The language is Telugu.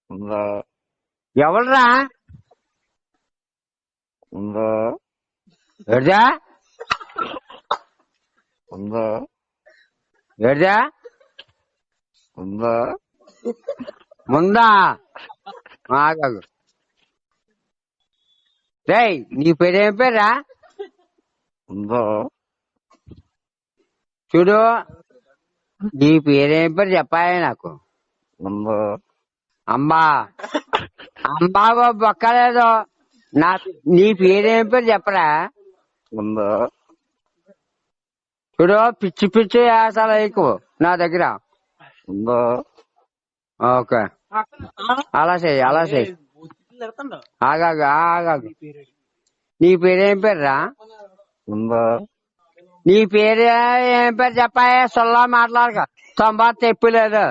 ఉందా ఎవరురా ఉందా ఏడ్దా ఉందా ఏడ్దా ఉందా ముందా ఆగాగు రేయ్ నీ పేరేం పేరా ఉందా చూడు నీ పేరేం పేరు చెప్పాలి నాకు ఉందా అంబా అంబాగో బొక్కలేదు నా నీ పేరేం పేరు చెప్పరా ఉందా చూడు పిచ్చి పిచ్చి వేసాలు ఎక్కువ నా దగ్గర ఉందా ఓకే అలా చెయ్యి ఆగాగు ఆగాగు నీ పేరేం పేర్రా ఉందా నీ పేరు ఏం పేరు చెప్పాయే సొల్లా మాట్లాడక తొంభై తెప్పు లేదు